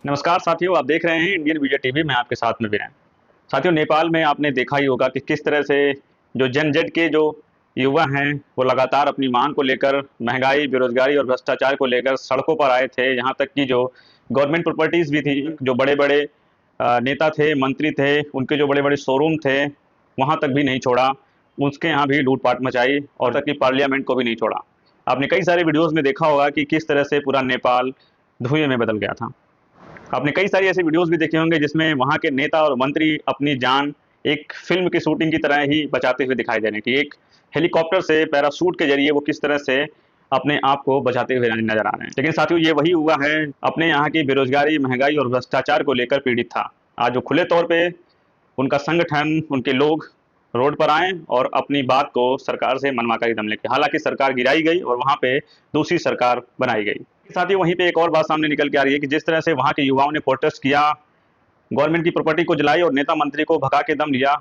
नमस्कार साथियों, आप देख रहे हैं इंडियन मीडिया टीवी। मैं आपके साथ में विनय। साथियों, नेपाल में आपने देखा ही होगा कि किस तरह से जो जेन जेड के जो युवा हैं वो लगातार अपनी मांग को लेकर, महंगाई, बेरोजगारी और भ्रष्टाचार को लेकर सड़कों पर आए थे। यहाँ तक कि जो गवर्नमेंट प्रॉपर्टीज भी थी, जो बड़े बड़े नेता थे, मंत्री थे, उनके जो बड़े बड़े शोरूम थे, वहाँ तक भी नहीं छोड़ा। उसके यहाँ भी लूटपाट मचाई और तक कि पार्लियामेंट को भी नहीं छोड़ा। आपने कई सारे वीडियोज़ में देखा होगा कि किस तरह से पूरा नेपाल धुएं में बदल गया था। आपने कई सारी ऐसी वीडियोस भी देखे होंगे जिसमें वहाँ के नेता और मंत्री अपनी जान एक फिल्म की शूटिंग की तरह ही बचाते हुए दिखाई दे रहे हैं कि एक हेलीकॉप्टर से पैराशूट के जरिए वो किस तरह से अपने आप को बचाते हुए नजर आ रहे हैं। लेकिन साथियों, ये वही हुआ है अपने यहाँ की बेरोजगारी, महंगाई और भ्रष्टाचार को लेकर पीड़ित था। आज वो खुले तौर पे उनका संगठन, उनके लोग रोड पर आए और अपनी बात को सरकार से मनवा कर दम लेके, हालांकि सरकार गिराई गई और वहाँ पे दूसरी सरकार बनाई गई। साथ ही वहीं पे एक और बात सामने निकल के आ रही है कि जिस तरह से वहाँ के युवाओं ने प्रोटेस्ट किया, गवर्नमेंट की प्रॉपर्टी को जलाई और नेता मंत्री को भगा के दम लिया,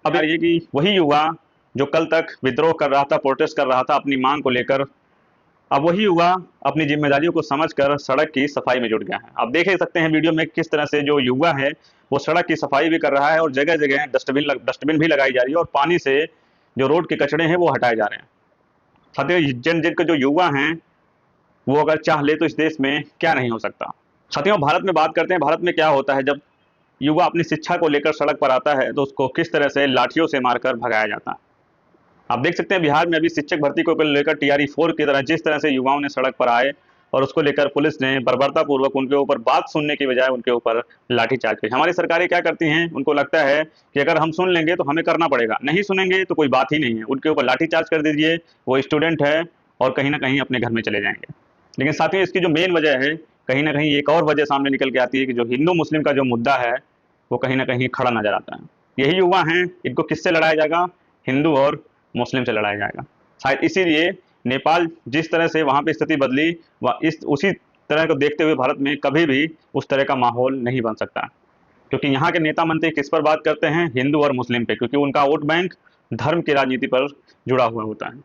अब ये कि वही युवा जो कल तक विद्रोह कर रहा था, प्रोटेस्ट कर रहा था अपनी मांग को लेकर, अब वही युवा अपनी जिम्मेदारियों को समझकर सड़क की सफाई में जुट गया है। आप देख ही सकते हैं वीडियो में किस तरह से जो युवा है वो सड़क की सफाई भी कर रहा है और जगह जगह डस्टबिन भी लगाई जा रही है और पानी से जो रोड के कचड़े हैं वो हटाए जा रहे हैं। साथियों, जिनके जो युवा हैं वो अगर चाह ले तो इस देश में क्या नहीं हो सकता। साथियों, भारत में बात करते हैं। भारत में क्या होता है जब युवा अपनी शिक्षा को लेकर सड़क पर आता है तो उसको किस तरह से लाठियों से मारकर भगाया जाता है। आप देख सकते हैं बिहार में अभी शिक्षक भर्ती को लेकर TRE 4 की तरह जिस तरह से युवाओं ने सड़क पर आए और उसको लेकर पुलिस ने बर्बरतापूर्वक उनके ऊपर बात सुनने की बजाय उनके ऊपर लाठीचार्ज किया। हमारी सरकारें क्या करती हैं, उनको लगता है कि अगर हम सुन लेंगे तो हमें करना पड़ेगा, नहीं सुनेंगे तो कोई बात ही नहीं है, उनके ऊपर लाठीचार्ज कर दीजिए, वो स्टूडेंट है और कहीं ना कहीं अपने घर में चले जाएंगे। लेकिन साथियों, इसकी जो मेन वजह है, कहीं ना कहीं एक और वजह सामने निकल के आती है कि जो हिंदू मुस्लिम का जो मुद्दा है वो कहीं ना कहीं खड़ा नजर आता है। यही युवा हैं, इनको किससे लड़ाया जाएगा? हिंदू और मुस्लिम से लड़ाया जाएगा। शायद इसीलिए नेपाल जिस तरह से वहाँ पे स्थिति बदली, वह उसी तरह को देखते हुए भारत में कभी भी उस तरह का माहौल नहीं बन सकता, क्योंकि यहाँ के नेता मंत्री किस पर बात करते हैं? हिंदू और मुस्लिम पे, क्योंकि उनका वोट बैंक धर्म की राजनीति पर जुड़ा हुआ होता है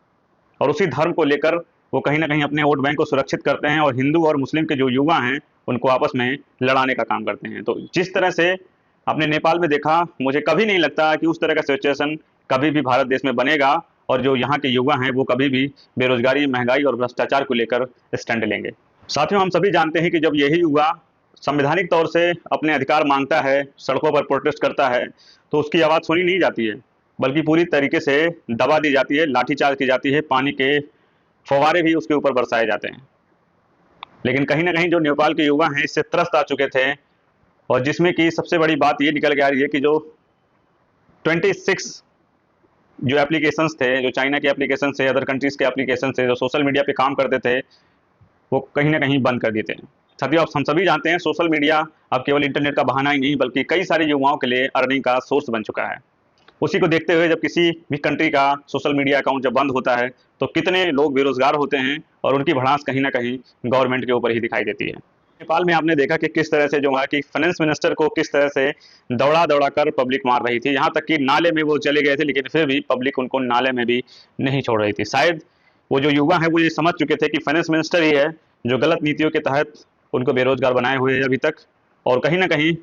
और उसी धर्म को लेकर वो कहीं ना कहीं अपने वोट बैंक को सुरक्षित करते हैं और हिंदू और मुस्लिम के जो युवा हैं उनको आपस में लड़ाने का काम करते हैं। तो जिस तरह से आपने नेपाल में देखा, मुझे कभी नहीं लगता कि उस तरह का सिचुएशन कभी भी भारत देश में बनेगा और जो यहाँ के युवा हैं वो कभी भी बेरोजगारी, महंगाई और भ्रष्टाचार को लेकर स्टैंड लेंगे। साथियों, हम सभी जानते हैं कि जब यही युवा संवैधानिक तौर से अपने अधिकार मांगता है, सड़कों पर प्रोटेस्ट करता है, तो उसकी आवाज़ सुनी नहीं जाती है, बल्कि पूरी तरीके से दबा दी जाती है, लाठीचार्ज की जाती है, पानी के फव्वारे भी उसके ऊपर बरसाए जाते हैं। लेकिन कहीं ना कहीं जो नेपाल के युवा हैं इससे त्रस्त आ चुके थे और जिसमें कि सबसे बड़ी बात ये निकल के आ रही है कि जो 26 जो एप्लीकेशंस थे, जो चाइना के एप्लीकेशन थे, अदर कंट्रीज़ के एप्लीकेशन थे, जो सोशल मीडिया पे काम करते थे, वो कहीं ना कहीं बंद कर दिए थे। साथियों, हम सभी जानते हैं सोशल मीडिया अब केवल इंटरनेट का बहाना ही नहीं बल्कि कई सारे युवाओं के लिए अर्निंग का सोर्स बन चुका है। उसी को देखते हुए जब किसी भी कंट्री का सोशल मीडिया अकाउंट जब बंद होता है तो कितने लोग बेरोजगार होते हैं और उनकी भड़ास कहीं ना कहीं गवर्नमेंट के ऊपर ही दिखाई देती है। नेपाल में आपने देखा कि किस तरह से जो वहाँ की फाइनेंस मिनिस्टर को किस तरह से दौड़ा दौड़ा कर पब्लिक मार रही थी, यहाँ तक कि नाले में वो चले गए थे, लेकिन फिर भी पब्लिक उनको नाले में भी नहीं छोड़ रही थी। शायद वो जो युवा है वो ये समझ चुके थे कि फाइनेंस मिनिस्टर ही है जो गलत नीतियों के तहत उनको बेरोजगार बनाए हुए है अभी तक, और कहीं ना कहीं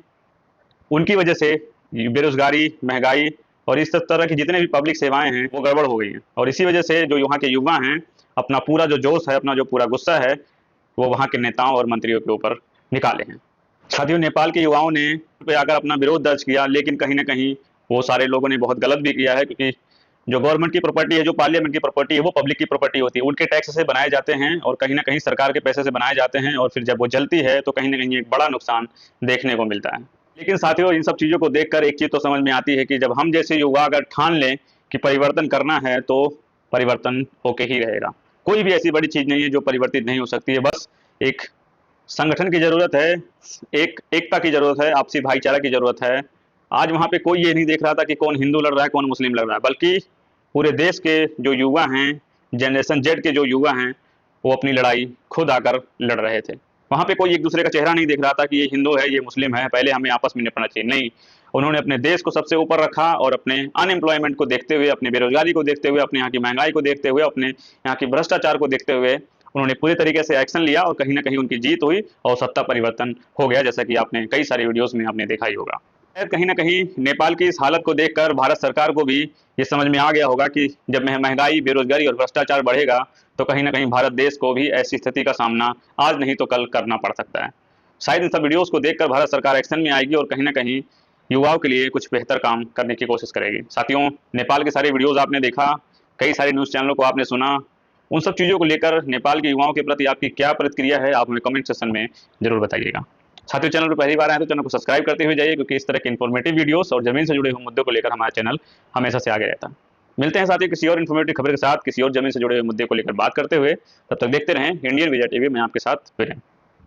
उनकी वजह से बेरोजगारी, महंगाई और इस तरह की जितने भी पब्लिक सेवाएं हैं वो गड़बड़ हो गई हैं। और इसी वजह से जो यहाँ के युवा हैं अपना पूरा जो जोश है, अपना जो पूरा गुस्सा है वो वहाँ के नेताओं और मंत्रियों के ऊपर निकाले हैं। साथियों, नेपाल के युवाओं ने पे आकर अपना विरोध दर्ज किया, लेकिन कहीं ना कहीं वो सारे लोगों ने बहुत गलत भी किया है, क्योंकि जो गवर्नमेंट की प्रॉपर्टी है, जो पार्लियामेंट की प्रॉपर्टी है, वो पब्लिक की प्रॉपर्टी होती है, उनके टैक्स से बनाए जाते हैं और कहीं ना कहीं सरकार के पैसे से बनाए जाते हैं और फिर जब वो जलती है तो कहीं ना कहीं एक बड़ा नुकसान देखने को मिलता है। लेकिन साथियों, इन सब चीज़ों को देखकर एक चीज़ तो समझ में आती है कि जब हम जैसे युवा अगर ठान लें कि परिवर्तन करना है तो परिवर्तन होके ही रहेगा। कोई भी ऐसी बड़ी चीज़ नहीं है जो परिवर्तित नहीं हो सकती है, बस एक संगठन की ज़रूरत है, एकता की ज़रूरत है, आपसी भाईचारा की ज़रूरत है। आज वहाँ पे कोई ये नहीं देख रहा था कि कौन हिंदू लड़ रहा है, कौन मुस्लिम लड़ रहा है, बल्कि पूरे देश के जो युवा हैं, जनरेशन जेड के जो युवा हैं, वो अपनी लड़ाई खुद आकर लड़ रहे थे। वहाँ पे कोई एक दूसरे का चेहरा नहीं देख रहा था कि ये हिंदू है, ये मुस्लिम है, पहले हमें आपस में निपटना चाहिए। नहीं, उन्होंने अपने देश को सबसे ऊपर रखा और अपने अनएम्प्लॉयमेंट को देखते हुए, अपनी बेरोजगारी को देखते हुए, अपने यहाँ की महंगाई को देखते हुए, अपने यहाँ की भ्रष्टाचार को देखते हुए उन्होंने पूरे तरीके से एक्शन लिया और कहीं न कहीं उनकी जीत हुई और सत्ता परिवर्तन हो गया, जैसा कि आपने कई सारी वीडियोज़ में आपने देखा ही होगा। शायद कहीं न कहीं नेपाल की इस हालत को देखकर भारत सरकार को भी ये समझ में आ गया होगा कि जब महँगाई, बेरोज़गारी और भ्रष्टाचार बढ़ेगा, तो कहीं न कहीं भारत देश को भी ऐसी स्थिति का सामना आज नहीं तो कल करना पड़ सकता है। शायद इन सब वीडियोज़ को देखकर भारत सरकार एक्शन में आएगी और कहीं न कहीं युवाओं के लिए कुछ बेहतर काम करने की कोशिश करेगी। साथियों, नेपाल के सारे वीडियोज़ आपने देखा, कई सारे न्यूज़ चैनलों को आपने सुना, उन सब चीज़ों को लेकर नेपाल के युवाओं के प्रति आपकी क्या प्रतिक्रिया है, आप हमें कमेंट सेक्शन में ज़रूर बताइएगा। साथियों, चैनल पर पहली बार आए तो चैनल को सब्सक्राइब करते हुए जाइए, क्योंकि इस तरह के इन्फॉर्मेटिव वीडियोस और ज़मीन से जुड़े हुए मुद्दों को लेकर हमारा चैनल हमेशा से आगे रहता है। मिलते हैं साथियों किसी और इन्फॉर्मेटिव खबर के साथ, किसी और ज़मीन से जुड़े हुए मुद्दे को लेकर बात करते हुए। तब तक देखते रहें इंडियन विजय टीवी, मैं आपके साथ फिर हैं।